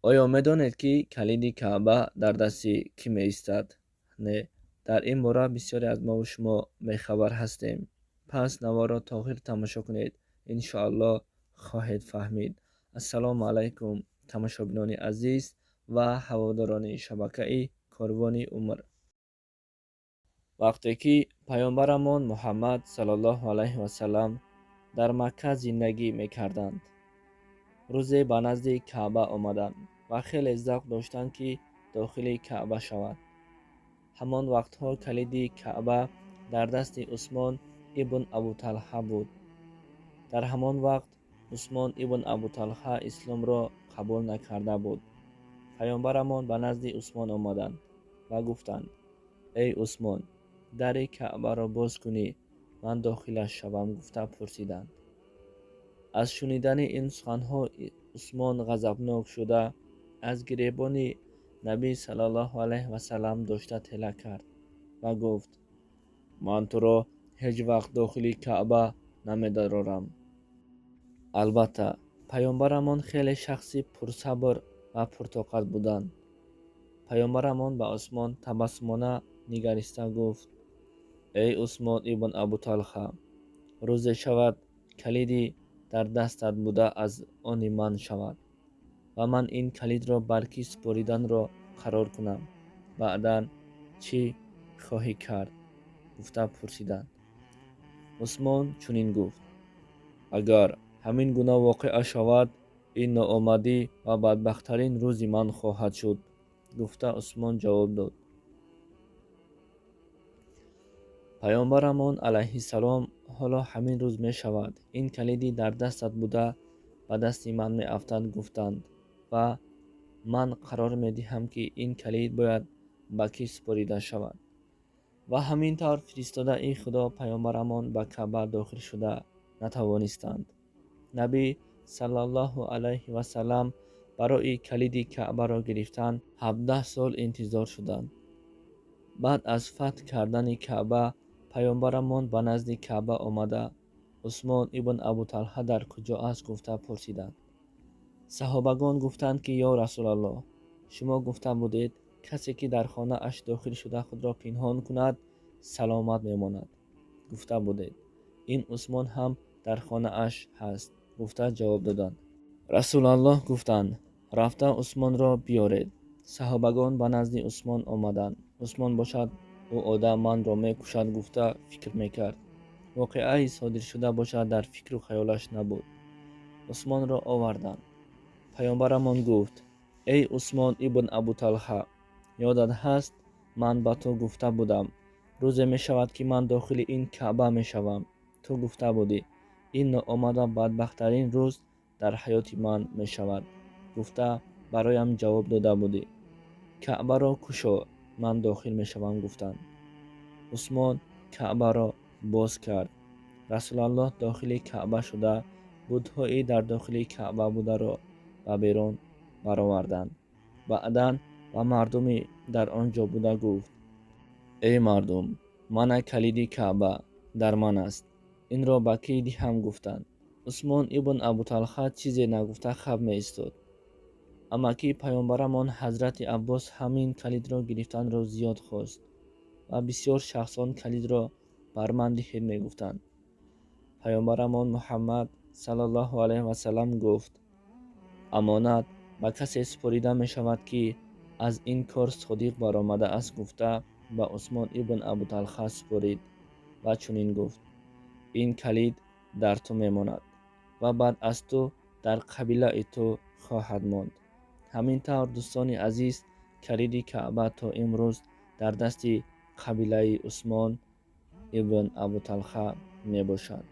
оё медонед, ки калиди Каъба дар дасти кӣ меистад? Не, дар ин бора бисёре аз мову шумо бехабар ҳастем. Пас наворо то охир тамошо кунед. Иншоаллоҳ хоҳед фаҳмид. Ассалому алайкум тамошобинони азиз ва ҳаводорони шабакаи Корвони Умр. вақте ки паёмбарамон Муҳаммад саллаллоҳу алайҳи васалам дар Макка зиндагӣ мекарданд, рӯзе ба назди Каъба омаданд ва хеле завқ доштанд, ки дохили Каъба шавад. ҳамон вақтҳо калиди Каъба дар дасти Усмон ибн Абу Талҳа буд. дар ҳамон вақт Усмон ибн Абу Талҳа исломро қабул накарда буд. паёмбарамон ба назди Усмон омаданд ва гуфтанд: эй Усмон, дари Каъбаро боз кунӣ, ман дохилаш шавам, гуфта пурсиданд. аз шунидани ин суханҳо Усмон ғазабнок шуда, аз гиребони Набӣ саллаллоҳу алайҳи васалам дошта тела кард ва гуфт: ман туро ҳеҷ вақт дохили Каъба намедорорам. албатта паёмбарамон хеле шахси пурсабр ва пуртоқат буданд. паёмбарамон ба Усмон табассумона нигариста гуфт: эй Усмон ибн Абу Талха, рӯзе шавад калиди дар дастат буда аз они ман шавад ва ман ин калидро барки супориданро қарор кунам. баъдан чӣ хоҳӣ кард? гуфта пурсиданд. Усмон чунин гуфт: агар ҳамин гуна воқеа шавад, ин ноомадӣ ва бадбахттарин рӯзи ман хоҳад шуд, гуфта Усмон ҷавоб дод. паёмбарамон алайҳиссалом: ҳоло ҳамин рӯз мешавад, ин калиди дар дастат буда ба дасти ман меафтад, гуфтанд ва ман қарор медиҳам, ки ин калид бояд ба кӣ супорида шавад. ва ҳамин тавр фиристодаи Худо паёмбарамон ба Каъба дохил шуда натавонистанд. Набӣ саллаллоҳу алайҳи васалам барои калиди Каъбаро гирифтан 17 сол интизор шуданд. баъд аз фатҳ кардани Каъба, паёмбарамон ба назди Каъба омада: Усмон ибн Абу Талҳа дар куҷо аст? гуфта пурсиданд. саҳобагон гуфтанд, ки ё Расулаллоҳ, шумо гуфта будед, касе ки дар хонааш дохил шуда худро пинҳон кунад, саломат мемонад. гуфта будед, ин Усмон ҳам дар хонааш ҳаст, гуфта ҷавоб доданд. Расулаллоҳ гуфтанд: рафта Усмонро биёред. саҳобагон ба назди Усмон омаданд. Усмон бошад ӯ одам манро мекушад, гуфта фикр мекард. воқеаи содиршуда бошад, дар фикру хаёлаш набуд. Усмонро оварданд. паёмбарамон гуфт: эй Усмон ибн Абу Талҳа, ёдат ҳаст, ман ба ту гуфта будам, рӯзе мешавад, ки ман дохили ин Каъба мешавам. ту гуфта будӣ, ин ноомада бадбахттарин рӯз дар ҳаёти ман мешавад, гуфта бароям ҷавоб дода будӣ. Каъбаро кушо, ман дохил мешавам, гуфтанд. Усмон Каъбаро боз кард. Расулаллоҳ дохили Каъба шуда, будҳои дар дохили Каъба бударо ба берун бароварданд. баъдан ба мардуми дар он ҷо буда гуфт: эй мардум, мана калиди Каъба дар ман аст, инро ба кӣ диҳам? гуфтанд. Усмон ибн Абу Талха чизе нагуфта хаб меистод. амаки паёмбарамон ҳазрати Аббос ҳамин калидро гирифтанро зиёд хост ва бисёр шахсон калидро бар ман диҳед мегуфтанд. паёмбарамон Муҳаммад саллаллоҳу алайҳи васалам гуфт: амонат ба касе супорида мешавад, ки аз ин кор содиқ баромадааст, гуфта ба Усмон ибн Абу Талха супорид ва чунин гуфт: ин калид дар ту мемонад ва баъд аз ту дар қабилаи ту хоҳад монд. ҳамин тавр дӯстони азиз, калиди Каъба то имрӯз дар дасти қабилаи Усмон ибн Абу Талха мебошад.